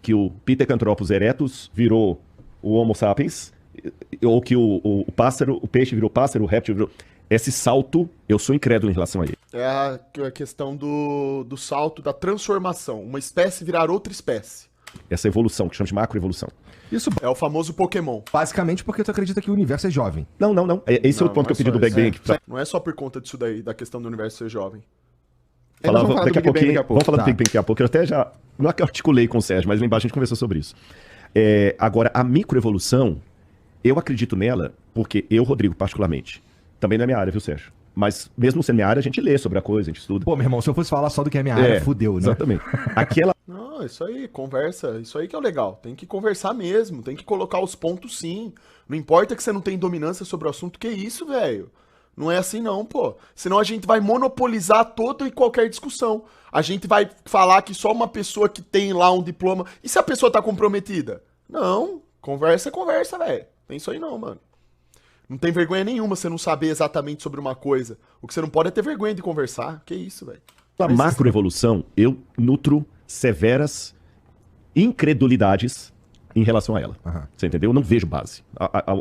que o Pithecanthropus erectus virou o Homo sapiens, ou que o pássaro, o peixe virou pássaro, o réptil virou... Esse salto, eu sou incrédulo em relação a ele. É a questão do salto, da transformação. Uma espécie virar outra espécie. Essa evolução, que chama de macroevolução. Isso É o famoso Pokémon. basicamente porque tu acredita que o universo é jovem. Não. Esse é o ponto que eu pedi do Big Bang. Não é só por conta disso daí, da questão do universo ser jovem. Falar, Vamos falar daqui a do Big Bang pouquinho, daqui a pouco. vamos falar Tá. do Big Bang daqui a pouco. Eu até já não articulei com o Sérgio, mas lá embaixo a gente conversou sobre isso. Agora, a microevolução, eu acredito nela porque eu, Rodrigo, particularmente, também não é minha área, viu, Sérgio? Mas mesmo sendo minha área, a gente lê sobre a coisa, a gente estuda. Pô, meu irmão, se eu fosse falar só do que é minha área, fudeu, né? Exatamente. Aquela Não, isso aí, conversa. Isso aí que é o legal. Tem que conversar mesmo, tem que colocar os pontos sim. Não importa que você não tem dominância sobre o assunto, que isso, velho. Não é assim não, pô. Senão a gente vai monopolizar toda e qualquer discussão. A gente vai falar que só uma pessoa que tem lá um diploma... E se a pessoa tá comprometida? Não, conversa é conversa, velho. Tem isso aí não, mano. Não tem vergonha nenhuma você não saber exatamente sobre uma coisa. O que você não pode é ter vergonha de conversar. Que isso, velho. A macroevolução, eu nutro severas incredulidades em relação a ela. Aham. Você entendeu? Eu não vejo base.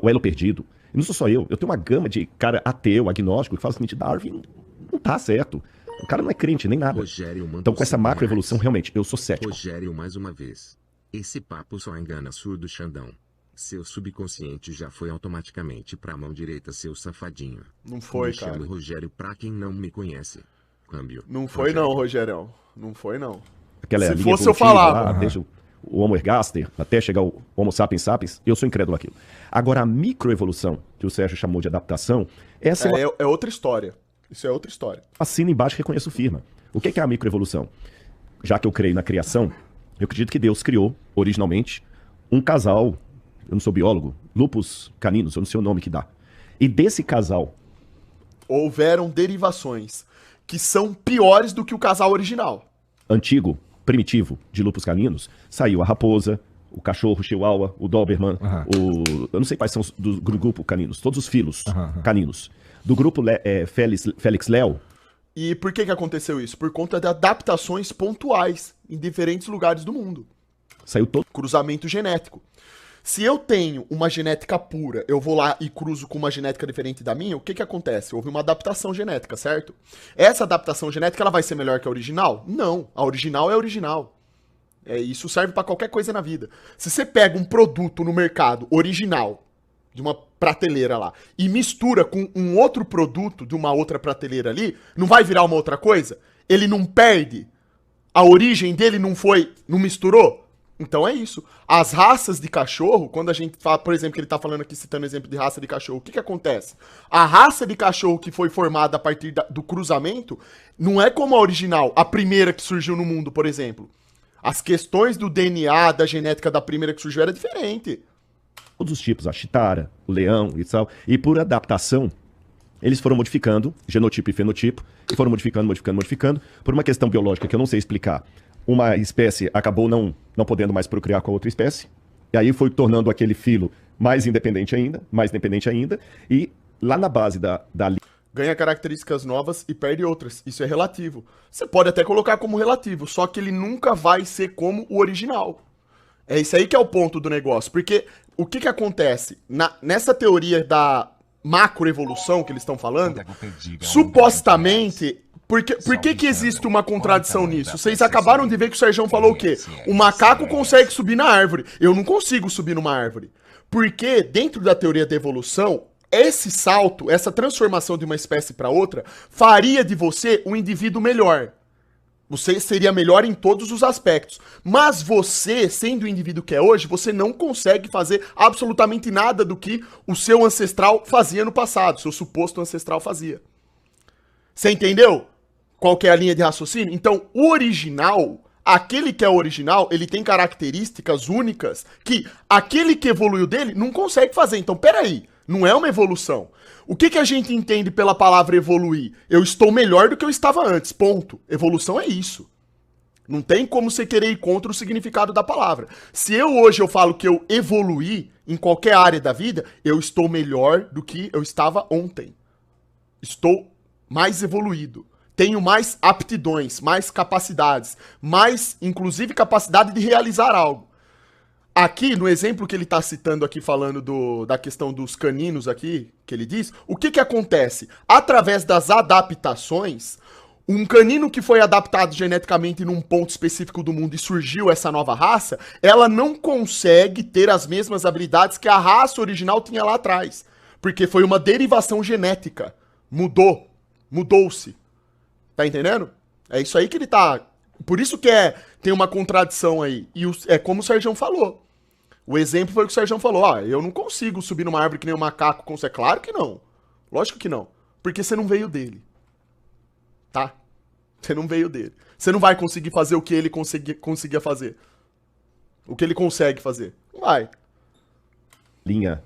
O elo perdido. E não sou só eu. Eu tenho uma gama de cara ateu, agnóstico, que fala o seguinte: Darwin não tá certo. O cara não é crente, nem nada. Rogério mandou Então, com essa 5 macroevolução, reais. realmente, eu sou cético. Rogério, mais uma vez. Esse papo só engana surdo Xandão. Seu subconsciente já foi automaticamente pra mão direita, seu safadinho. Não foi, me cara. chamo Rogério pra quem não me conhece. Câmbio. Não foi não, Rogerão. Não foi não. Aquela Se linha fosse, eu evolutiva falava. lá, desde o Homo ergaster até chegar o Homo sapiens sapiens, eu sou incrédulo naquilo. Agora, a microevolução, que o Sérgio chamou de adaptação, essa É outra história. Isso é outra história. assina embaixo e reconheço firma. O que é a microevolução? Já que eu creio na criação, eu acredito que Deus criou, originalmente, um casal, eu não sou biólogo, lupus caninos, eu não sei o nome que dá. E desse casal, Houveram derivações que são piores do que o casal original. antigo, primitivo, de lupus caninos, saiu a raposa, o cachorro, o chihuahua, o doberman, Aham. eu não sei quais são os do grupo caninos, todos os filos Aham. caninos. Do grupo Felix Leo, E por que aconteceu isso? Por conta de adaptações pontuais em diferentes lugares do mundo. saiu todo. Cruzamento genético. Se eu tenho uma genética pura, eu vou lá e cruzo com uma genética diferente da minha, o que acontece? Houve uma adaptação genética, certo? Essa adaptação genética, ela vai ser melhor que a original? Não. A original é a original. Isso serve pra qualquer coisa na vida. Se você pega um produto no mercado original, de uma prateleira lá, e mistura com um outro produto de uma outra prateleira ali, não vai virar uma outra coisa? Ele não perde? A origem dele não misturou? Então é isso. As raças de cachorro, quando a gente fala, por exemplo, que ele tá falando aqui, citando exemplo de raça de cachorro, o que acontece? A raça de cachorro que foi formada a partir do cruzamento, não é como a original, a primeira que surgiu no mundo, por exemplo. As questões do DNA, da genética da primeira que surgiu era diferente. Todos os tipos, a chitara, o leão e tal. E por adaptação, eles foram modificando, genotipo e fenotipo, e foram modificando. Por uma questão biológica que eu não sei explicar, uma espécie acabou não podendo mais procriar com a outra espécie, e aí foi tornando aquele filo mais independente ainda, e lá na base da Ganha características novas e perde outras. Isso é relativo. Você pode até colocar como relativo, só que ele nunca vai ser como o original. É isso aí que é o ponto do negócio. Porque o que acontece? Nessa teoria da macroevolução que eles estão falando, supostamente... Por que existe uma contradição nisso? Vocês acabaram de ver que o Sérgio falou o quê? O macaco consegue subir na árvore. Eu não consigo subir numa árvore. Porque, dentro da teoria da evolução, esse salto, essa transformação de uma espécie para outra, faria de você um indivíduo melhor. Você seria melhor em todos os aspectos. Mas você, sendo o indivíduo que é hoje, você não consegue fazer absolutamente nada do que o seu ancestral fazia no passado, seu suposto ancestral fazia. Você entendeu qual que é a linha de raciocínio? Então, o original, aquele que é original, ele tem características únicas que aquele que evoluiu dele não consegue fazer. Então, peraí, não é uma evolução. O que a gente entende pela palavra evoluir? Eu estou melhor do que eu estava antes, ponto. Evolução é isso. Não tem como você querer ir contra o significado da palavra. Se hoje eu falo que eu evoluí em qualquer área da vida, eu estou melhor do que eu estava ontem. Estou mais evoluído. Tenho mais aptidões, mais capacidades, mais, inclusive, capacidade de realizar algo. aqui, no exemplo que ele tá citando aqui, falando da questão dos caninos aqui, que ele diz, o que acontece? Através das adaptações, um canino que foi adaptado geneticamente num ponto específico do mundo e surgiu essa nova raça, ela não consegue ter as mesmas habilidades que a raça original tinha lá atrás. Porque foi uma derivação genética. Mudou-se. Tá entendendo? É isso aí que ele tá... Por isso que tem uma contradição aí. E é como o Sérgio falou. O exemplo foi o que o Sérgio falou. Eu não consigo subir numa árvore que nem um macaco consegue. Claro que não. Lógico que não. Porque você não veio dele. Tá? Você não veio dele. Você não vai conseguir fazer o que ele conseguia fazer. O que ele consegue fazer. Não vai. Linha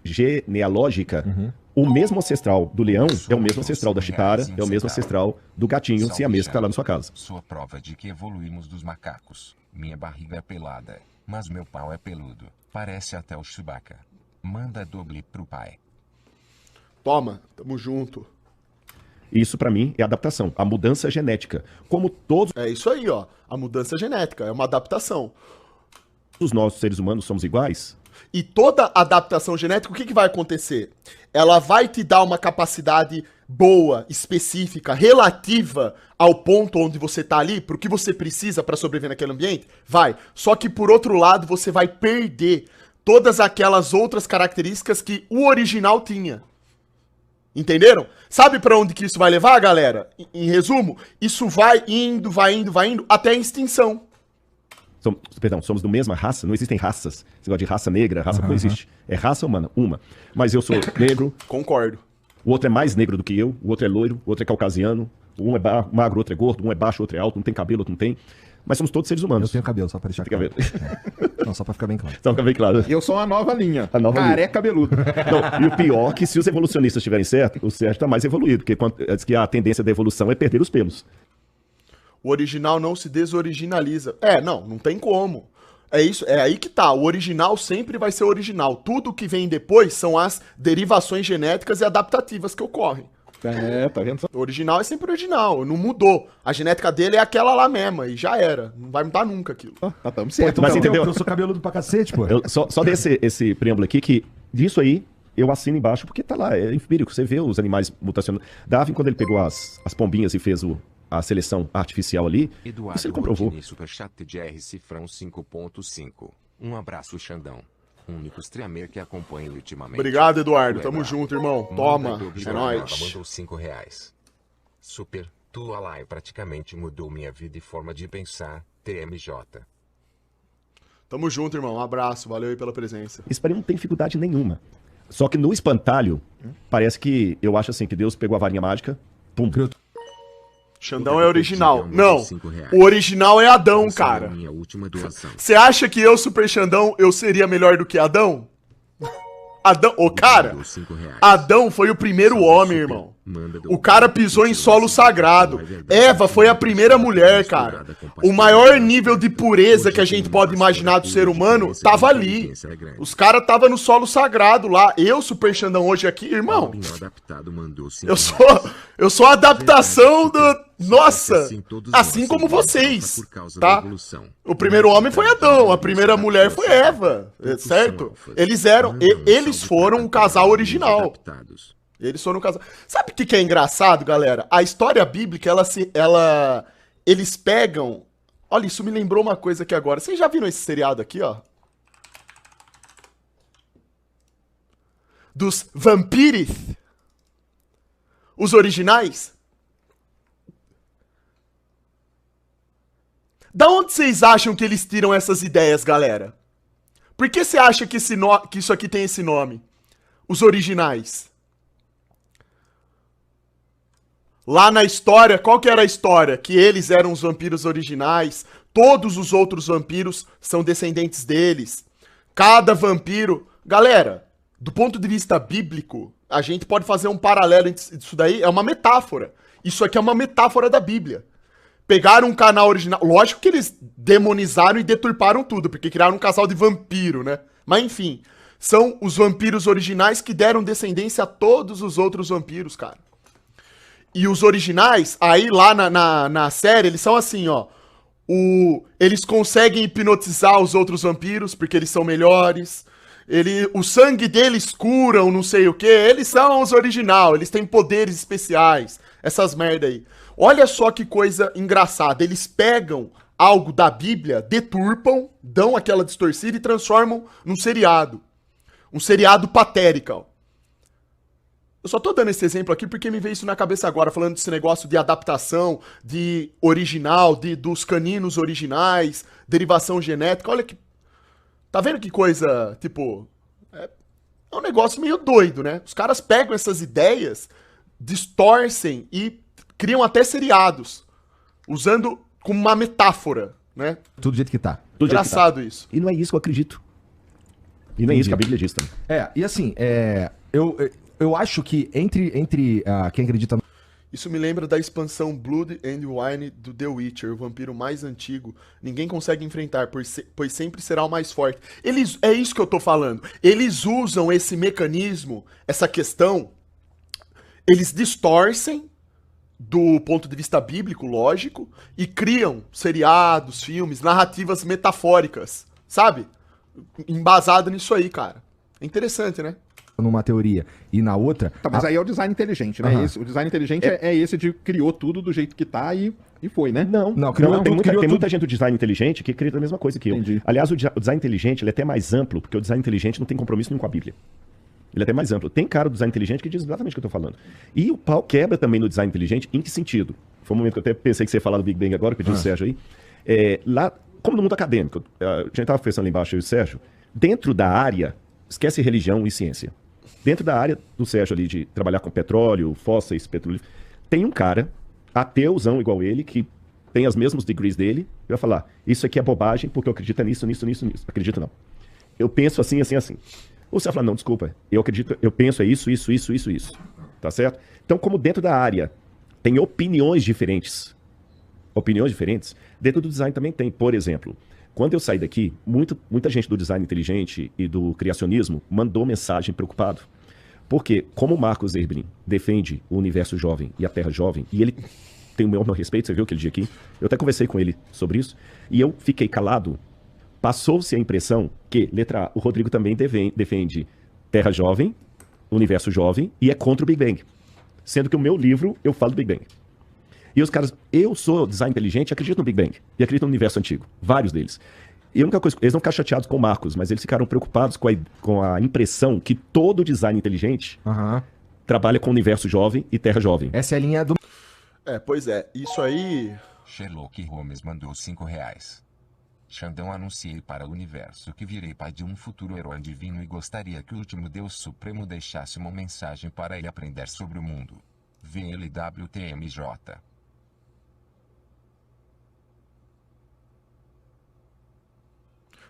genealógica, o mesmo ancestral do leão é o mesmo ancestral da chitara, é o mesmo ancestral do gatinho siamês que tá lá na sua casa. Sua prova de que evoluímos dos macacos. Minha barriga é pelada, mas meu pau é peludo. Parece até o Chewbacca. Manda doble pro pai. Toma, tamo junto. Isso pra mim é adaptação, a mudança genética. Como todos É isso aí, ó. A mudança genética é uma adaptação. os nossos seres humanos somos iguais, E toda adaptação genética, o que vai acontecer? Ela vai te dar uma capacidade boa, específica, relativa ao ponto onde você tá ali, pro que você precisa para sobreviver naquele ambiente? Vai. Só que por outro lado, você vai perder todas aquelas outras características que o original tinha. Entenderam? Sabe pra onde que isso vai levar, galera? Em resumo, isso vai indo até a extinção. somos da mesma raça, não existem raças. Esse negócio de raça negra, raça não existe. É raça humana, uma. Mas eu sou negro, Concordo. o outro é mais negro do que eu, o outro é loiro, o outro é caucasiano, um é magro, o outro é gordo, um é baixo, o outro é alto, um tem cabelo, outro não tem. Mas somos todos seres Eu humanos. tenho cabelo, só pra deixar Tem claro. cabelo. Não, só pra ficar bem claro. Então fica bem claro. E eu sou uma nova linha. A nova linha. Careca cabeludo. Não, e o pior é que se os evolucionistas estiverem certos, o Sérgio está mais evoluído, porque diz que a tendência da evolução é perder os pelos. O original não se desoriginaliza. Não tem como. É isso, é aí que tá. O original sempre vai ser original. Tudo que vem depois são as derivações genéticas e adaptativas que ocorrem. Tá vendo só? O original é sempre original, não mudou. A genética dele é aquela lá mesma e já era. Não vai mudar nunca aquilo. Tá, tamo certo. Mas Então, entendeu? Eu sou cabeludo pra cacete, pô. Só desse esse preâmbulo aqui, que disso aí eu assino embaixo, porque tá lá, é empírico. Você vê os animais mutacionando. Darwin, quando ele pegou as pombinhas e fez a seleção artificial ali, Eduardo isso ele comprovou. Rodini, Superchat de R Cifrão 5.5. Um abraço, Xandão. Único streamer que acompanha ultimamente. Obrigado, Eduardo. O Tamo Eduardo. junto, irmão. Manda Toma. Douglas É Barbosa, nóis. Mandou R$5. Super, tua live praticamente mudou minha vida e forma de pensar. TMJ. Tamo junto, irmão. Um abraço. Valeu aí pela presença. Isso pra mim não tem dificuldade nenhuma. Só que no espantalho, parece que eu acho assim, que Deus pegou a varinha mágica, pum. Xandão é original. Não. R$5. O original é Adão, Essa é a cara. minha última doação. Você acha que eu, Super Xandão, eu seria melhor do que Adão? Adão, cara, Mandou R$5. Adão foi o primeiro homem, irmão. O cara pisou em solo sagrado. Eva foi a primeira mulher, cara. O maior nível de pureza que a gente pode imaginar do ser humano tava ali. Os caras tava no solo sagrado lá. Eu, Super Xandão, hoje aqui, irmão. Adaptado mandou Eu sou a adaptação do... Nossa! Assim como vocês, tá? O primeiro homem foi Adão, a primeira mulher foi Eva, certo? Eles foram o casal original. Eles foram o casal. Sabe o que é engraçado, galera? A história bíblica, eles pegam... Olha, isso me lembrou uma coisa aqui agora. Vocês já viram esse seriado aqui, ó? Dos vampiros? Os originais? Da onde vocês acham que eles tiram essas ideias, galera? Por que você acha que isso aqui tem esse nome? Os originais. Lá na história, qual que era a história? Que eles eram os vampiros originais, todos os outros vampiros são descendentes deles. Cada vampiro... Galera, do ponto de vista bíblico, a gente pode fazer um paralelo disso daí, é uma metáfora. Isso aqui é uma metáfora da Bíblia. Pegaram um canal original. Lógico que eles demonizaram e deturparam tudo, porque criaram um casal de vampiro, né? Mas enfim, são os vampiros originais que deram descendência a todos os outros vampiros, cara. E os originais, aí lá na série, eles são assim, ó. Eles conseguem hipnotizar os outros vampiros porque eles são melhores. O sangue deles curam, não sei o que. Eles são os original, eles têm poderes especiais. Essas merda aí. Olha só que coisa engraçada. Eles pegam algo da Bíblia, deturpam, dão aquela distorcida e transformam num seriado. Um seriado patérico. Eu só tô dando esse exemplo aqui porque me veio isso na cabeça agora, falando desse negócio de adaptação, de original, dos caninos originais, derivação genética. Olha que... Tá vendo que coisa, tipo... É um negócio meio doido, né? Os caras pegam essas ideias, distorcem e criam até seriados, usando como uma metáfora, né? Tudo do jeito que tá. Do jeito que tá. Engraçado isso. E não é isso que eu acredito. E não é isso que a Bíblia diz também. E assim, eu acho que entre quem acredita... Isso me lembra da expansão Blood and Wine do The Witcher, o vampiro mais antigo. Ninguém consegue enfrentar, pois sempre será o mais forte. É isso que eu tô falando. Eles usam esse mecanismo, essa questão, eles distorcem do ponto de vista bíblico, lógico, e criam seriados, filmes, narrativas metafóricas, sabe? Embasado nisso aí, cara. É interessante, né? Numa teoria e na outra... Tá, mas aí é o design inteligente, né? Aham. O design inteligente é esse de criou tudo do jeito que tá e foi, né? Não, criou tem tudo. muita gente do design inteligente que acredita a mesma coisa que eu. Entendi. Aliás, o design inteligente ele é até mais amplo, porque o design inteligente não tem compromisso nenhum com a Bíblia. Ele é até mais amplo. Tem cara do design inteligente que diz exatamente o que eu tô falando. E o pau quebra também no design inteligente, em que sentido? Foi um momento que eu até pensei que você ia falar do Big Bang agora, pedi o Sérgio aí. Lá, como no mundo acadêmico, a gente estava conversando lá embaixo, eu e o Sérgio, dentro da área, esquece religião e ciência. Dentro da área do Sérgio ali, de trabalhar com petróleo, fósseis, petróleo, tem um cara, ateuzão igual ele, que tem os mesmos degrees dele, e vai falar, isso aqui é bobagem, porque eu acredito nisso. Acredito não. Eu penso assim. Ou você vai falar, não, desculpa, eu penso isso. Tá certo? Então, como dentro da área tem opiniões diferentes, dentro do design também tem. Por exemplo, quando eu saí daqui, muita gente do design inteligente e do criacionismo mandou mensagem preocupado. Porque, como o Marcos Erbrin defende o universo jovem e a Terra jovem, e ele tem o meu respeito, você viu aquele dia aqui, eu até conversei com ele sobre isso, e eu fiquei calado, passou-se a impressão que, letra A, o Rodrigo também defende Terra jovem, universo jovem, e é contra o Big Bang. Sendo que o meu livro, eu falo do Big Bang. E os caras, eu sou design inteligente, acredito no Big Bang. E acredito no universo antigo. Vários deles. E a única coisa, eles não ficaram chateados com o Marcos, mas eles ficaram preocupados com a impressão que todo design inteligente trabalha com o universo jovem e Terra jovem. Essa é a linha do... Pois é. Isso aí... Sherlock Holmes mandou R$5. Xandão, anunciei para o universo que virei pai de um futuro herói divino e gostaria que o último Deus Supremo deixasse uma mensagem para ele aprender sobre o mundo. VLWTMJ.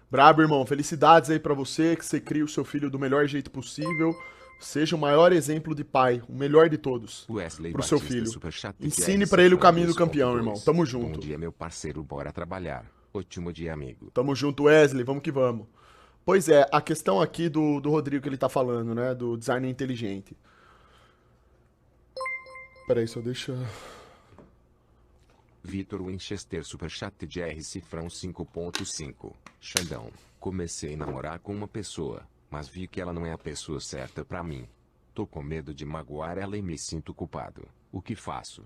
Brabo, irmão. Felicidades aí pra você, que você cria o seu filho do melhor jeito possível. Seja o maior exemplo de pai, o melhor de todos, Wesley pro seu Batista, filho. Superchat Ensine TR, pra ele o caminho do 2.2. campeão, irmão. Tamo junto. Bom dia, meu parceiro, bora trabalhar. Ótimo dia, amigo. Tamo junto, Wesley. Vamos que vamos. Pois é, a questão aqui do Rodrigo que ele tá falando, né? Do design inteligente. Peraí, só deixa... Vitor Winchester, Superchat de R Cifrão 5.5. Xandão, comecei a namorar com uma pessoa, mas vi que ela não é a pessoa certa pra mim. Tô com medo de magoar ela e me sinto culpado. O que faço?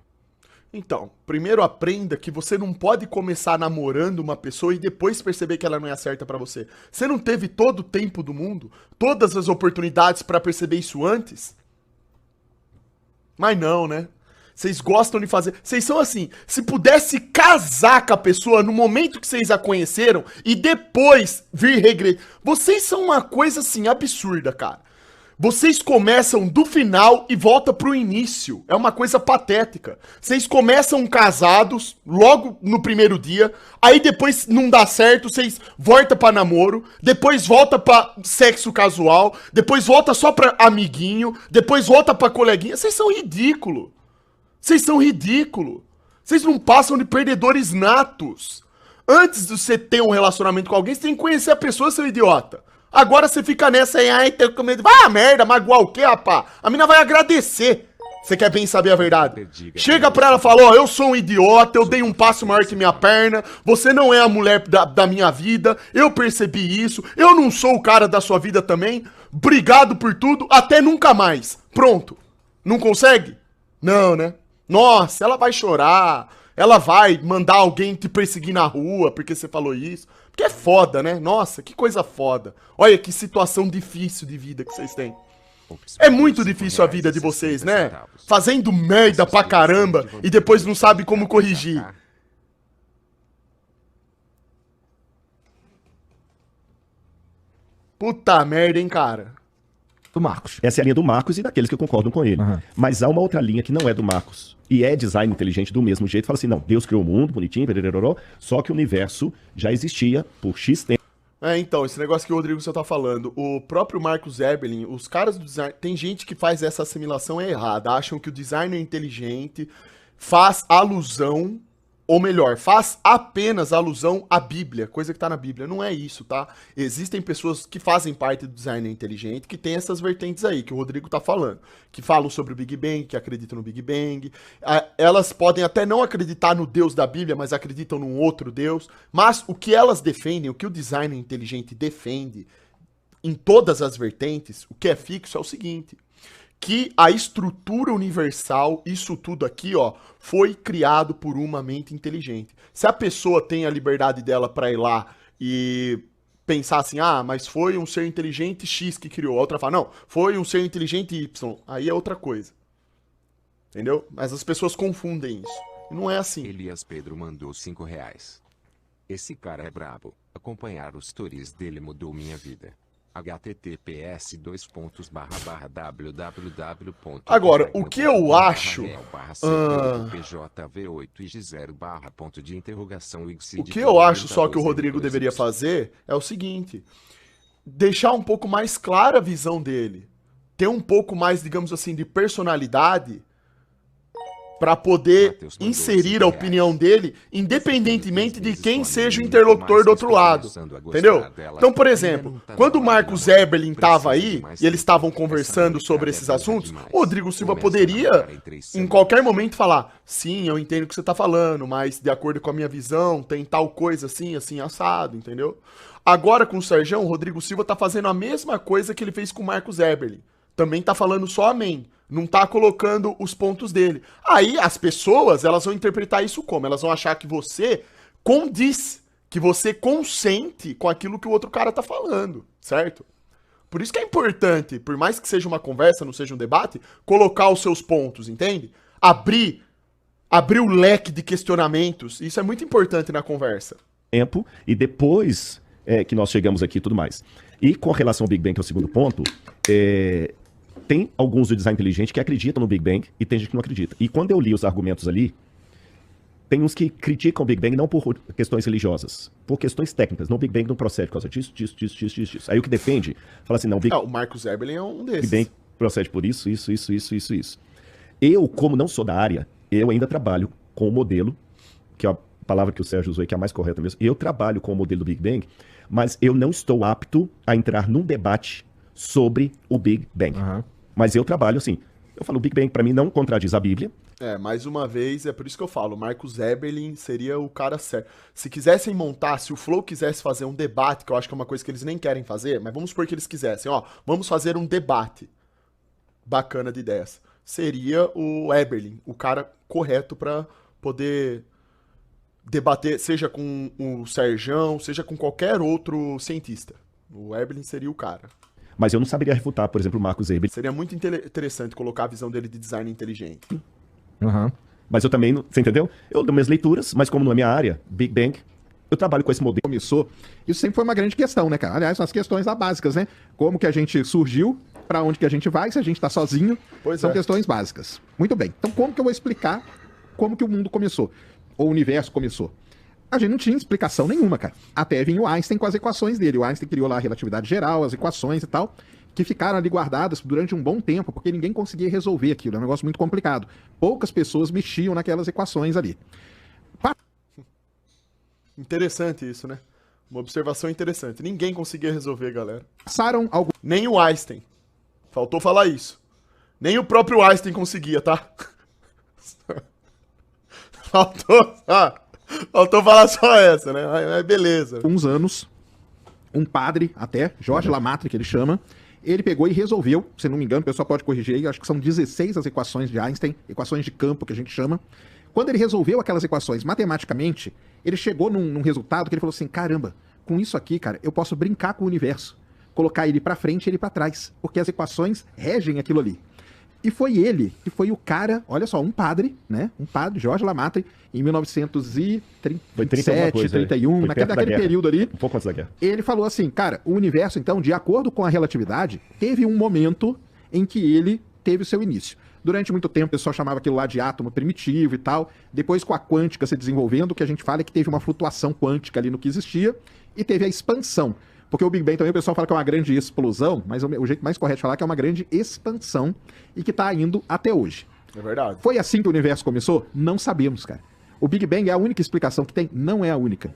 Então, primeiro aprenda que você não pode começar namorando uma pessoa e depois perceber que ela não é a certa pra você. Você não teve todo o tempo do mundo, todas as oportunidades pra perceber isso antes? Mas não, né? Vocês gostam de fazer... Vocês são assim, se pudesse casar com a pessoa no momento que vocês a conheceram e depois vir regredir... Vocês são uma coisa, assim, absurda, cara. Vocês começam do final e voltam pro início. É uma coisa patética. Vocês começam casados logo no primeiro dia, aí depois não dá certo, vocês voltam pra namoro, depois volta pra sexo casual, depois volta só pra amiguinho, depois volta pra coleguinha. Vocês são ridículos. Vocês são ridículos. Vocês não passam de perdedores natos. Antes de você ter um relacionamento com alguém, você tem que conhecer a pessoa, seu idiota. Agora você fica nessa aí, ai, tenho com medo. Vai a merda, magoar o quê, rapá? A mina vai agradecer. Você quer bem saber a verdade? Chega pra ela e fala, ó, eu sou um idiota, eu dei um passo maior que minha perna, você não é a mulher da minha vida, eu percebi isso, eu não sou o cara da sua vida também, obrigado por tudo, até nunca mais. Pronto. Não consegue? Não, né? Nossa, ela vai chorar, ela vai mandar alguém te perseguir na rua porque você falou isso. Porque é foda, né? Nossa, que coisa foda. Olha que situação difícil de vida que vocês têm. É muito difícil a vida de vocês, né? Fazendo merda pra caramba e depois não sabe como corrigir. Puta merda, hein, cara? Do Marcos. Essa é a linha do Marcos e daqueles que concordam com ele. Uhum. Mas há uma outra linha que não é do Marcos. E é design inteligente do mesmo jeito. Fala assim, não, Deus criou o mundo, bonitinho, só que o universo já existia por X tempo. Então, esse negócio que o Rodrigo só tá falando, o próprio Marcus Eberlin, os caras do design, tem gente que faz essa assimilação errada, acham que o designer inteligente faz alusão, ou melhor, faz apenas alusão à Bíblia, coisa que tá na Bíblia. Não é isso, tá? Existem pessoas que fazem parte do designer inteligente que tem essas vertentes aí, que o Rodrigo tá falando, que falam sobre o Big Bang, que acreditam no Big Bang. Elas podem até não acreditar no Deus da Bíblia, mas acreditam num outro Deus. Mas o que elas defendem, o que o designer inteligente defende em todas as vertentes, o que é fixo é o seguinte: que a estrutura universal, isso tudo aqui, ó, foi criado por uma mente inteligente. Se a pessoa tem a liberdade dela pra ir lá e pensar assim, ah, mas foi um ser inteligente X que criou. A outra fala, não, foi um ser inteligente Y. Aí é outra coisa. Entendeu? Mas as pessoas confundem isso. E não é assim. Elias Pedro mandou R$5. Esse cara é brabo. Acompanhar os stories dele mudou minha vida. https://www. Agora, o que eu acho... O que eu acho só que o Rodrigo deveria fazer é o seguinte: deixar um pouco mais clara a visão dele. Ter um pouco mais, digamos assim, de personalidade para poder inserir a opinião dele, independentemente de quem seja o interlocutor do outro lado. Entendeu? Então, por exemplo, quando o Marcus Eberlin estava aí, e eles estavam conversando sobre esses assuntos, o Rodrigo Silva poderia, em qualquer momento, falar, sim, eu entendo o que você está falando, mas de acordo com a minha visão, tem tal coisa assim, assim, assado, entendeu? Agora, com o Serjão, o Rodrigo Silva está fazendo a mesma coisa que ele fez com o Marcus Eberlin. Também tá falando só amém. Não tá colocando os pontos dele. Aí as pessoas, elas vão interpretar isso como? Elas vão achar que você condiz, que você consente com aquilo que o outro cara tá falando, certo? Por isso que é importante, por mais que seja uma conversa, não seja um debate, colocar os seus pontos, entende? Abrir o leque de questionamentos. Isso é muito importante na conversa. Tempo, e depois que nós chegamos aqui e tudo mais. E com relação ao Big Bang, que é o segundo ponto, tem alguns do design inteligente que acreditam no Big Bang e tem gente que não acredita. E quando eu li os argumentos ali, tem uns que criticam o Big Bang não por questões religiosas, por questões técnicas. No Big Bang não procede por causa disso. Aí o que defende, fala assim, não, o Marcus Eberlin é um desses. Big Bang procede por isso. Eu, como não sou da área, eu ainda trabalho com o modelo, que é a palavra que o Sérgio usou aí, que é a mais correta mesmo. Eu trabalho com o modelo do Big Bang, mas eu não estou apto a entrar num debate sobre o Big Bang. Uhum. Mas eu trabalho assim. Eu falo, o Big Bang, para mim, não contradiz a Bíblia. Mais uma vez, é por isso que eu falo, Marcus Eberlin seria o cara certo. Se quisessem montar, se o Flow quisesse fazer um debate, que eu acho que é uma coisa que eles nem querem fazer, mas vamos supor que eles quisessem, ó, vamos fazer um debate bacana de ideias. Seria o Eberlin, o cara correto para poder debater, seja com o Serjão, seja com qualquer outro cientista. O Eberlin seria o cara. Mas eu não saberia refutar, por exemplo, o Marcus Eberlin. Seria muito interessante colocar a visão dele de design inteligente. Uhum. Mas eu também, você entendeu? Eu dou minhas leituras, mas como não é minha área, Big Bang, eu trabalho com esse modelo. Começou, isso sempre foi uma grande questão, né, cara? Aliás, são as questões básicas, né? Como que a gente surgiu, pra onde que a gente vai, se a gente tá sozinho, são questões básicas. Muito bem, então como que eu vou explicar como que o mundo começou? Ou o universo começou? A gente não tinha explicação nenhuma, cara. Até vinha o Einstein com as equações dele. O Einstein criou lá a relatividade geral, as equações e tal, que ficaram ali guardadas durante um bom tempo, porque ninguém conseguia resolver aquilo. É um negócio muito complicado. Poucas pessoas mexiam naquelas equações ali. Interessante isso, né? Uma observação interessante. Ninguém conseguia resolver, galera. Passaram alguns... Nem o Einstein. Faltou falar isso. Nem o próprio Einstein conseguia, tá? Faltou falar só essa, né? Mas beleza. Uns anos, um padre até, Jorge Lamatre, que ele chama, ele pegou e resolveu, se não me engano, o pessoal pode corrigir aí, acho que são 16 as equações de Einstein, equações de campo que a gente chama. Quando ele resolveu aquelas equações matematicamente, ele chegou num resultado que ele falou assim, caramba, com isso aqui, cara, eu posso brincar com o universo, colocar ele pra frente e ele pra trás, porque as equações regem aquilo ali. E foi ele que foi o cara, olha só, um padre, né? Um padre, Jorge Lamatre, em 1937, 31, naquele período ali. Um pouco antes da guerra. Ele falou assim, cara, o universo, então, de acordo com a relatividade, teve um momento em que ele teve o seu início. Durante muito tempo, o pessoal chamava aquilo lá de átomo primitivo e tal. Depois, com a quântica se desenvolvendo, o que a gente fala é que teve uma flutuação quântica ali no que existia e teve a expansão. Porque o Big Bang também o pessoal fala que é uma grande explosão, mas o jeito mais correto de falar é que é uma grande expansão e que tá indo até hoje. É verdade. Foi assim que o universo começou? Não sabemos, cara. O Big Bang é a única explicação que tem? Não é a única.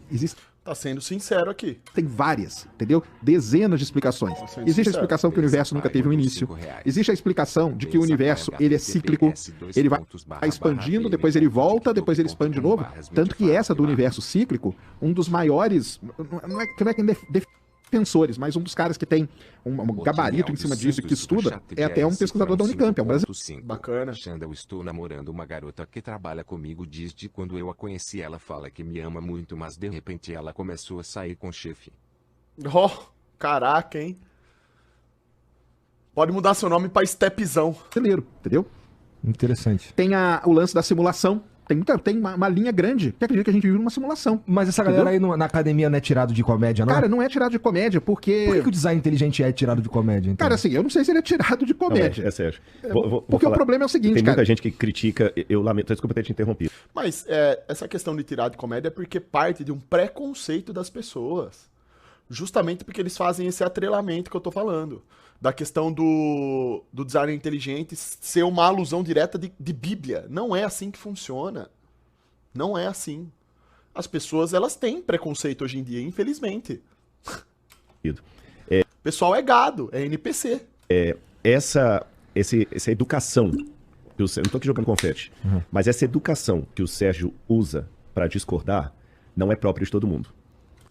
Tá sendo sincero aqui. Tem várias, entendeu? Dezenas de explicações. Existe a explicação que o universo nunca teve um início. Existe a explicação de que o universo ele é cíclico, ele vai expandindo, depois ele volta, depois ele expande de novo. Tanto que essa do universo cíclico, um dos maiores, não é defensores, mas um dos caras que tem um gabarito em cima disso e que estuda é até um pesquisador da Unicamp, é um brasileiro. Bacana. Xanda, eu estou namorando uma garota que trabalha comigo desde quando eu a conheci. Ela fala que me ama muito, mas de repente ela começou a sair com o chefe. Oh, caraca, hein? Pode mudar seu nome pra Stepzão. Entendeu? Interessante. Tem o lance da simulação. Tem uma linha grande que acredita que a gente vive numa simulação. Mas essa galera aí na academia não é tirado de comédia, não? Cara, não é tirado de comédia, porque... Por que o design inteligente é tirado de comédia, então? Cara, assim, eu não sei se ele é tirado de comédia. Não, é sério. Porque o problema é o seguinte, tem cara... muita gente que critica, eu lamento, desculpa ter te interrompido. Mas essa questão de tirar de comédia é porque parte de um preconceito das pessoas. Justamente porque eles fazem esse atrelamento que eu tô falando. Da questão do design inteligente ser uma alusão direta de Bíblia. Não é assim que funciona. Não é assim. As pessoas, elas têm preconceito hoje em dia, infelizmente. O pessoal é gado, é NPC. Essa educação, eu não tô aqui jogando confete, mas essa educação que o Sérgio usa para discordar não é própria de todo mundo.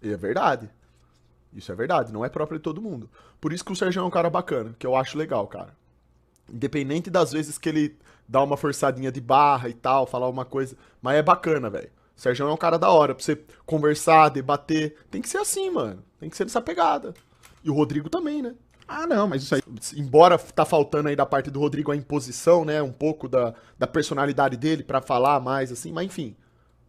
É verdade. Isso é verdade, não é próprio de todo mundo. Por isso que o Sérgio é um cara bacana, que eu acho legal, cara. Independente das vezes que ele dá uma forçadinha de barra e tal, falar uma coisa, mas é bacana, velho. O Sérgio é um cara da hora, pra você conversar, debater. Tem que ser assim, mano. Tem que ser dessa pegada. E o Rodrigo também, né? Ah, não, mas isso aí... Embora tá faltando aí da parte do Rodrigo a imposição, né? Um pouco da personalidade dele pra falar mais, assim, mas enfim.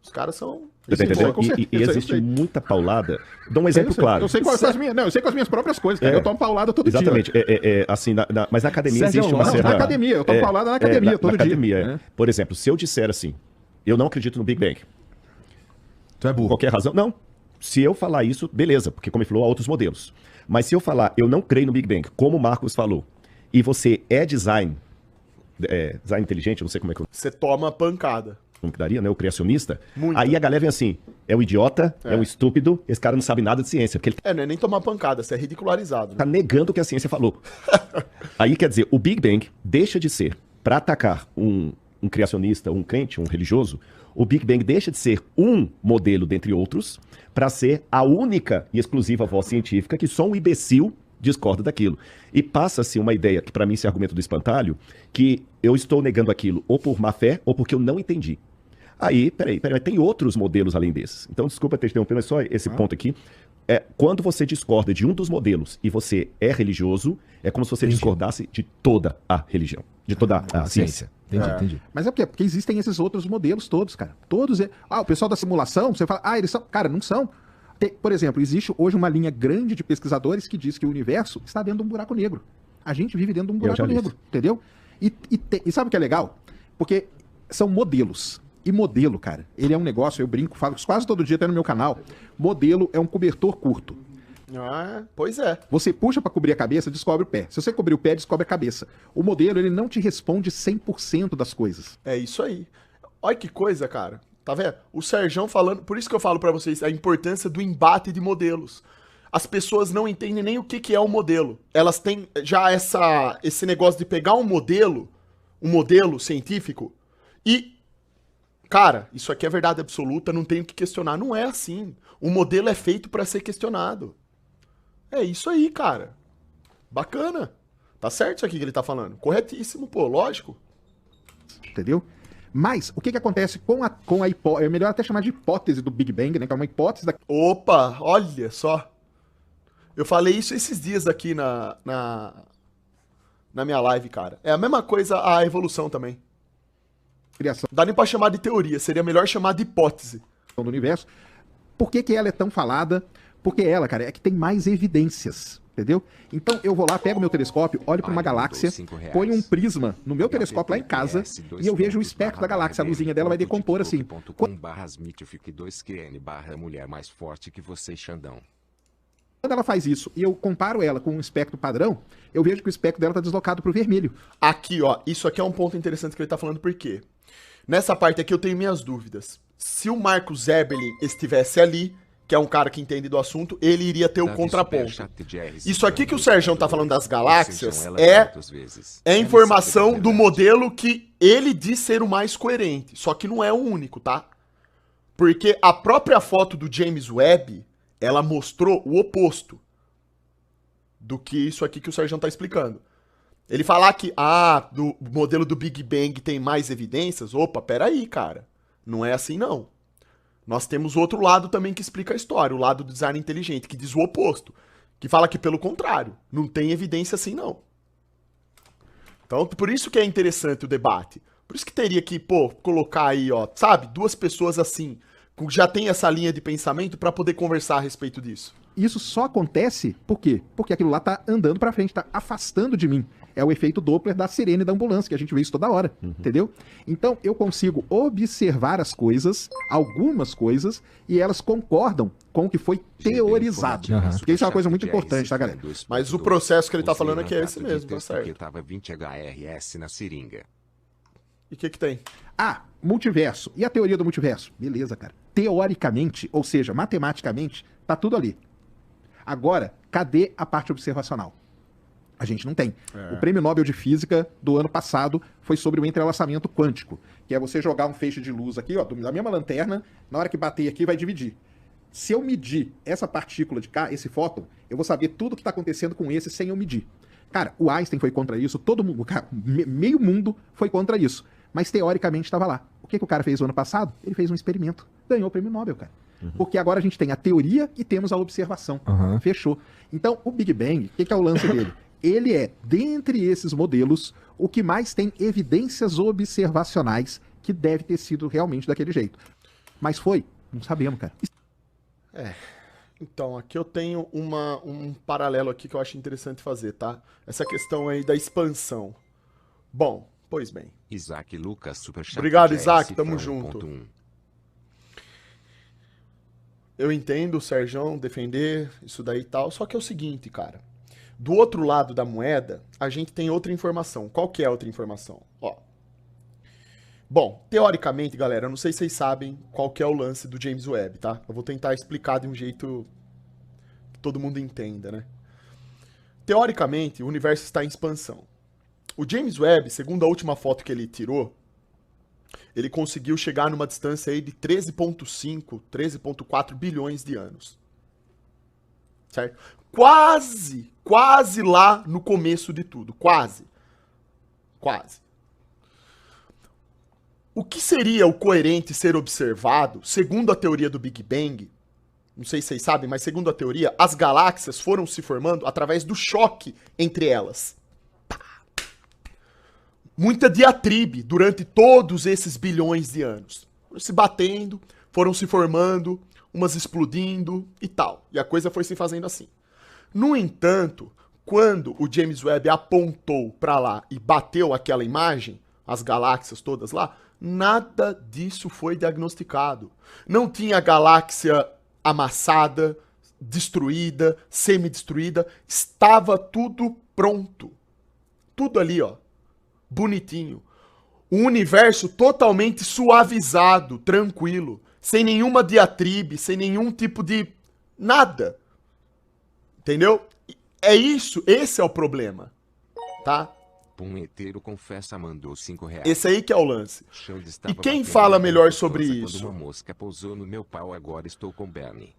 Os caras são... Entendeu? E existe muita paulada. Dou um exemplo claro. Eu sei quais as minhas, eu sei com as minhas próprias coisas, cara. Eu tomo paulada todo exatamente. dia. Assim, mas na academia Sérgio, existe uma certa... Na academia, eu tomo paulada na academia todo dia. Academia. Por exemplo, se eu disser assim, eu não acredito no Big Bang. Tu é burro. Por qualquer razão? Não. Se eu falar isso, beleza, porque como ele falou, há outros modelos. Mas se eu falar, eu não creio no Big Bang, como o Marcos falou, e você é design inteligente, eu não sei como é que eu... Você toma pancada. Como que daria, né? O criacionista. Muito. Aí a galera vem assim, é um idiota, é um estúpido, esse cara não sabe nada de ciência, porque ele Não é nem tomar pancada, você é ridicularizado. tá Né? negando o que a ciência falou. Aí quer dizer, o Big Bang deixa de ser, para atacar um criacionista, um crente, um religioso, o Big Bang deixa de ser um modelo dentre outros para ser a única e exclusiva voz científica que só um imbecil discorda daquilo. E passa-se uma ideia, que para mim esse argumento do espantalho, que eu estou negando aquilo ou por má fé ou porque eu não entendi. Aí, peraí, tem outros modelos além desses. Então, desculpa ter interrompido, mas só esse ponto aqui. Quando você discorda de um dos modelos e você é religioso, é como se você discordasse de toda a religião, de toda a ciência. Entendi. Mas é porque existem esses outros modelos todos, cara. Todos. O pessoal da simulação, você fala, eles são. Cara, não são. Por exemplo, existe hoje uma linha grande de pesquisadores que diz que o universo está dentro de um buraco negro. A gente vive dentro de um buraco negro, entendeu? E sabe o que é legal? Porque são modelos. E modelo, cara, ele é um negócio, eu brinco, falo quase todo dia até no meu canal. Modelo é um cobertor curto. Pois é. Você puxa pra cobrir a cabeça, descobre o pé. Se você cobrir o pé, descobre a cabeça. O modelo, ele não te responde 100% das coisas. É isso aí. Olha que coisa, cara. Tá vendo? O Serjão falando... Por isso que eu falo pra vocês a importância do embate de modelos. As pessoas não entendem nem o que é um modelo. Elas têm já esse negócio de pegar um modelo um modelo científico e, cara, isso aqui é verdade absoluta, não tenho que questionar. Não é assim. O modelo é feito para ser questionado. É isso aí, cara. Bacana. Tá certo isso aqui que ele tá falando. Corretíssimo, pô, lógico. Entendeu? Mas, o que que acontece com a hipótese, é melhor até chamar de hipótese do Big Bang, né, que é uma hipótese da Opa, olha só. Eu falei isso esses dias aqui na minha live, cara. É a mesma coisa a evolução também. criação Não dá nem pra chamar de teoria, seria melhor chamar de hipótese. do universo. Por que que ela é tão falada? Porque ela, cara, é que tem mais evidências, entendeu? Então eu vou lá, pego meu telescópio, olho para uma galáxia, ponho um prisma no meu telescópio lá em casa e eu vejo o espectro da galáxia, a luzinha dela vai decompor assim. mulher mais forte que você, Xandão. Quando ela faz isso e eu comparo ela com um espectro padrão, eu vejo que o espectro dela está deslocado para o vermelho. Aqui, ó, isso aqui é um ponto interessante que ele tá falando, por quê? Nessa parte aqui eu tenho minhas dúvidas. Se o Marcos Eberlin estivesse ali, que é um cara que entende do assunto, ele iria ter o contraponto. Isso aqui que o Sérgio tá falando das galáxias é informação do modelo que ele diz ser o mais coerente. Só que não é o único, tá? Porque a própria foto do James Webb, ela mostrou o oposto do que isso aqui que o Sérgio tá explicando. Ele falar que, do modelo do Big Bang tem mais evidências, opa, peraí, cara. Não é assim, não. Nós temos outro lado também que explica a história, o lado do design inteligente, que diz o oposto. Que fala que, pelo contrário, não tem evidência assim, não. Então, por isso que é interessante o debate. Por isso que teria que, colocar aí, ó, sabe, duas pessoas assim, que já tem essa linha de pensamento para poder conversar a respeito disso. Isso só acontece, por quê? Porque aquilo lá tá andando pra frente, tá afastando de mim. É o efeito Doppler da sirene da ambulância, que a gente vê isso toda hora, entendeu? Então, eu consigo observar as coisas, algumas coisas, e elas concordam com o que foi teorizado. Porque isso é uma coisa muito importante, tá, galera? Mas o processo que ele tá falando aqui é esse mesmo, tá certo. Tava 20 HRS na seringa. E o que tem? Multiverso. E a teoria do multiverso? Beleza, cara. Teoricamente, ou seja, matematicamente, tá tudo ali. Agora, cadê a parte observacional? A gente não tem. O Prêmio Nobel de Física do ano passado foi sobre o entrelaçamento quântico, que é você jogar um feixe de luz aqui, ó, da mesma lanterna, na hora que bater aqui vai dividir. Se eu medir essa partícula de cá, esse fóton, eu vou saber tudo o que está acontecendo com esse sem eu medir. Cara, o Einstein foi contra isso, todo mundo, cara, meio mundo foi contra isso. Mas teoricamente estava lá. O que o cara fez no ano passado? Ele fez um experimento. Ganhou o Prêmio Nobel, cara. Porque agora a gente tem a teoria e temos a observação. Fechou. Então, o Big Bang, o que é o lance dele? Ele é, dentre esses modelos, o que mais tem evidências observacionais que deve ter sido realmente daquele jeito. Mas foi? Não sabemos, cara. Então, aqui eu tenho um paralelo aqui que eu acho interessante fazer, tá? Essa questão aí da expansão. Bom, pois bem. Isaac Lucas, superchat. Obrigado, Isaac, tamo junto. Eu entendo o Serjão defender isso daí e tal, só que é o seguinte, cara. Do outro lado da moeda, a gente tem outra informação. Qual que é a outra informação? Ó. Bom, teoricamente, galera, eu não sei se vocês sabem qual que é o lance do James Webb, tá? Eu vou tentar explicar de um jeito que todo mundo entenda, né? Teoricamente, o universo está em expansão. O James Webb, segundo a última foto que ele tirou, ele conseguiu chegar numa distância aí de 13,5, 13,4 bilhões de anos. Certo? Quase lá no começo de tudo. Quase. O que seria o coerente ser observado, segundo a teoria do Big Bang, não sei se vocês sabem, mas segundo a teoria, as galáxias foram se formando através do choque entre elas. Muita diatribe durante todos esses bilhões de anos. Foram se batendo, foram se formando, umas explodindo e tal. E a coisa foi se fazendo assim. No entanto, quando o James Webb apontou para lá e bateu aquela imagem, as galáxias todas lá, nada disso foi diagnosticado. Não tinha galáxia amassada, destruída, semi-destruída, estava tudo pronto. Tudo ali, ó, bonitinho. Um universo totalmente suavizado, tranquilo, sem nenhuma diatribe, sem nenhum tipo de nada. Entendeu? É isso, esse é o problema, tá? Punheteiro confessa mandou 5 reais. Esse aí que é o lance. Xande estava E quem batendo fala na melhor minha sobre força isso? Quando uma mosca pousou no meu pau, agora estou com Bernie.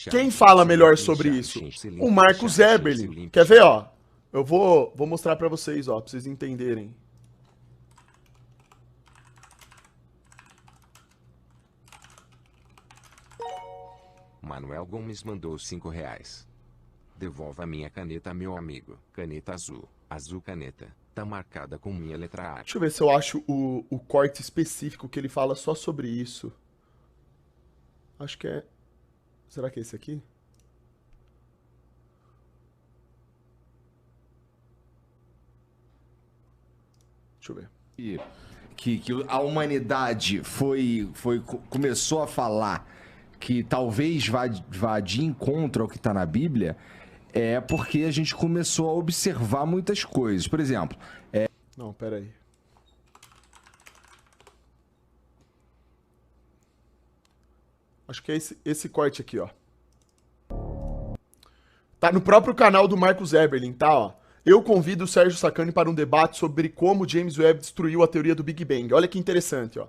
Quem fala melhor sobre isso? O Marcos Eberlin. Quer ver, ó? Eu vou mostrar pra vocês, ó, pra vocês entenderem. Manuel Gomes mandou 5 reais. Devolva minha caneta, meu amigo. Caneta azul. Azul caneta. Tá marcada com minha letra A. Deixa eu ver se eu acho o corte específico que ele fala só sobre isso. Acho que é... Será que é esse aqui? Deixa eu ver. Que a humanidade começou a falar que talvez vá de encontro ao que está na Bíblia, é porque a gente começou a observar muitas coisas. Por exemplo... Não, pera aí. Acho que é esse corte aqui, ó. Tá no próprio canal do Marcos Eberlin, tá, ó. Eu convido o Sérgio Sacani para um debate sobre como James Webb destruiu a teoria do Big Bang. Olha que interessante, ó.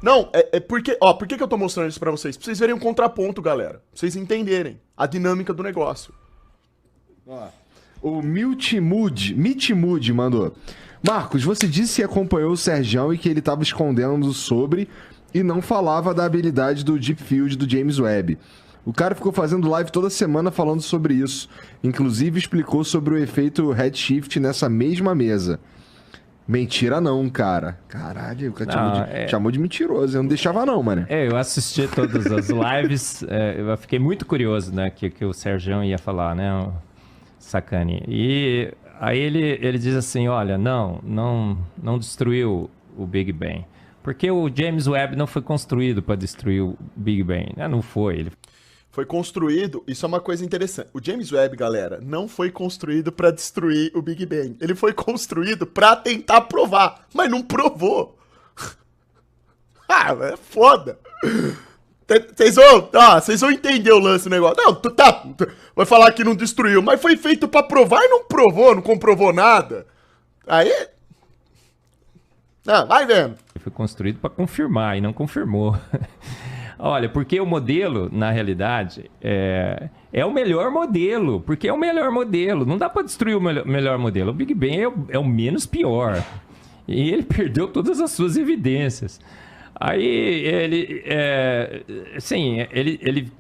Não, é porque... Ó, por que eu tô mostrando isso pra vocês? Pra vocês verem um contraponto, galera. Pra vocês entenderem a dinâmica do negócio. Ó, o Mitmood mandou. Marcos, você disse que acompanhou o Sergião e que ele estava escondendo sobre e não falava da habilidade do Deep Field do James Webb. O cara ficou fazendo live toda semana falando sobre isso. Inclusive explicou sobre o efeito redshift nessa mesma mesa. Mentira não, cara. Caralho, o cara chamou de mentiroso. Eu não deixava não, mano. Eu assisti todas as lives. Eu fiquei muito curioso, né? Que o Sergião ia falar, né? O Sacani. E aí ele diz assim, olha, não destruiu o Big Bang. Porque o James Webb não foi construído para destruir o Big Bang. Não foi. Ele foi construído, isso é uma coisa interessante. O James Webb, galera, não foi construído pra destruir o Big Bang. Ele foi construído pra tentar provar, mas não provou. É foda. Vocês vão entender o lance do negócio. Não, vai falar que não destruiu, mas foi feito pra provar e não provou, não comprovou nada. Aí... vai vendo. Ele foi construído pra confirmar e não confirmou. Olha, porque o modelo, na realidade, é o melhor modelo. Porque é o melhor modelo. Não dá para destruir o melhor modelo. O Big Bang é o menos pior. E ele perdeu todas as suas evidências. Aí ele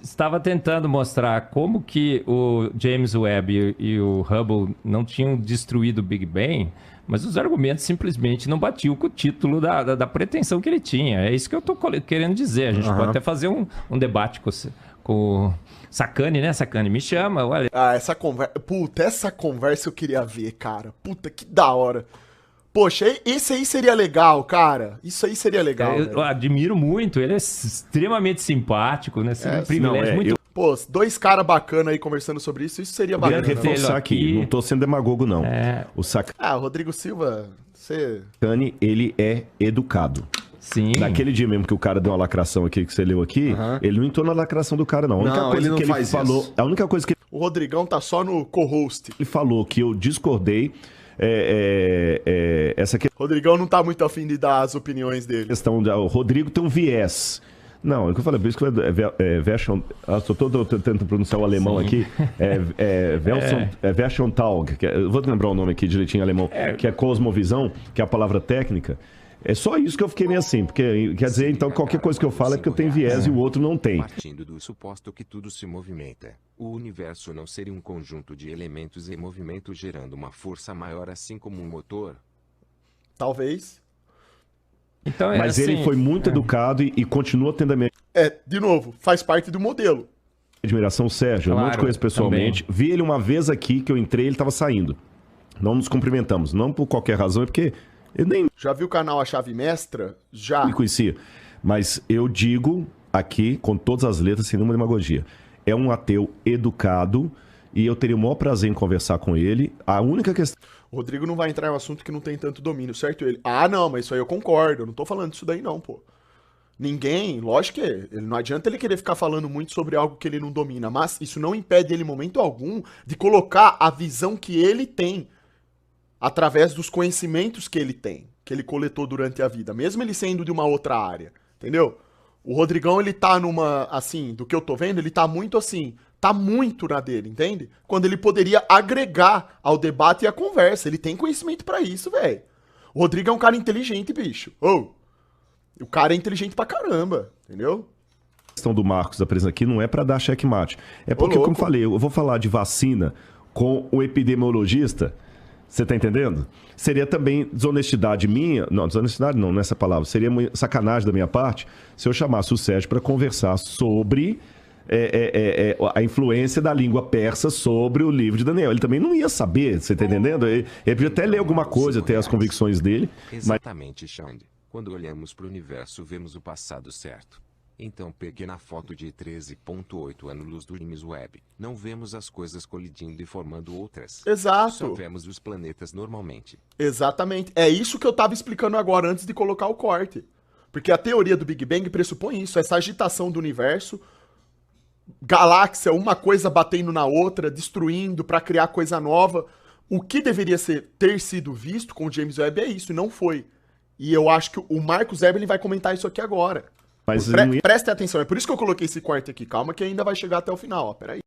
estava tentando mostrar como que o James Webb e o Hubble não tinham destruído o Big Bang, mas os argumentos simplesmente não batiam com o título da pretensão que ele tinha. É isso que eu estou querendo dizer. A gente pode até fazer um debate com o Sacani, né, Sacani? Me chama, olha. Essa conversa... Puta, essa conversa eu queria ver, cara. Puta, que da hora. Poxa, esse aí seria legal, cara. Isso aí seria legal. Eu admiro muito. Ele é extremamente simpático, né? Um privilégio muito... Pô, dois caras bacanas aí conversando sobre isso seria bacana. Eu queria reforçar aqui, não tô sendo demagogo, não. O o Rodrigo Silva, você... Sacani, ele é educado. Sim. Naquele dia mesmo que o cara deu uma lacração aqui, que você leu aqui, ele não entrou na lacração do cara, não. A única coisa que ele falou... Isso. A única coisa que... O Rodrigão tá só no co-host. Ele falou que eu discordei... essa questão... Rodrigão não tá muito afim de dar as opiniões dele. O Rodrigo tem um viés... Não, é o que eu falei, por isso que estou tentando pronunciar o alemão aqui. Verschontalg, eu vou lembrar o nome aqui direitinho em alemão, que é cosmovisão, que é a palavra técnica. É só isso que eu fiquei meio assim, porque quer dizer, então qualquer coisa que eu falo é porque eu tenho viés e o outro não tem. Partindo do suposto que tudo se movimenta, o universo não seria um conjunto de elementos em movimento gerando uma força maior assim como um motor? Talvez. Então, mas assim, ele foi muito educado e continua tendo a minha... de novo, faz parte do modelo. Admiração, Sérgio, eu não te conheço pessoalmente. Também. Vi ele uma vez aqui, que eu entrei, ele estava saindo. Não nos cumprimentamos, não por qualquer razão, é porque eu nem... Já viu o canal A Chave Mestra? Já. Me conhecia. Mas eu digo aqui, com todas as letras, sem nenhuma demagogia, é um ateu educado e eu teria o maior prazer em conversar com ele. A única questão... O Rodrigo não vai entrar em um assunto que não tem tanto domínio, certo? Ele, não, mas isso aí eu concordo, eu não tô falando disso daí não, pô. Ninguém, lógico que ele não adianta ele querer ficar falando muito sobre algo que ele não domina, mas isso não impede ele, em momento algum, de colocar a visão que ele tem através dos conhecimentos que ele tem, que ele coletou durante a vida, mesmo ele sendo de uma outra área, entendeu? O Rodrigão, ele tá numa, assim, do que eu tô vendo, ele tá muito assim, tá muito na dele, entende? Quando ele poderia agregar ao debate e à conversa, ele tem conhecimento pra isso, velho. O Rodrigo é um cara inteligente, bicho. O cara é inteligente pra caramba, entendeu? A questão do Marcos apresentando aqui não é pra dar checkmate. É porque, como eu falei, eu vou falar de vacina com o epidemiologista, você tá entendendo? Seria também desonestidade minha, não, desonestidade não, nessa palavra, seria sacanagem da minha parte se eu chamasse o Sérgio para conversar sobre a influência da língua persa sobre o livro de Daniel. Ele também não ia saber, você tá entendendo? Ele podia até ler alguma coisa, ter as convicções dele. Exatamente, Xande. Quando olhamos para o universo, vemos o passado certo. Então peguei na foto de 13.8 anos-luz do James Webb. Não vemos as coisas colidindo e formando outras. Exato. Só vemos os planetas normalmente. Exatamente. É isso que eu tava explicando agora antes de colocar o corte. Porque a teoria do Big Bang pressupõe isso, essa agitação do universo, galáxia, uma coisa batendo na outra, destruindo para criar coisa nova. O que deveria ter sido visto com o James Webb é isso, e não foi. E eu acho que o Marcos Eberlin vai comentar isso aqui agora. Mas Prestem atenção, é por isso que eu coloquei esse corte aqui. Calma que ainda vai chegar até o final, ó. Peraí.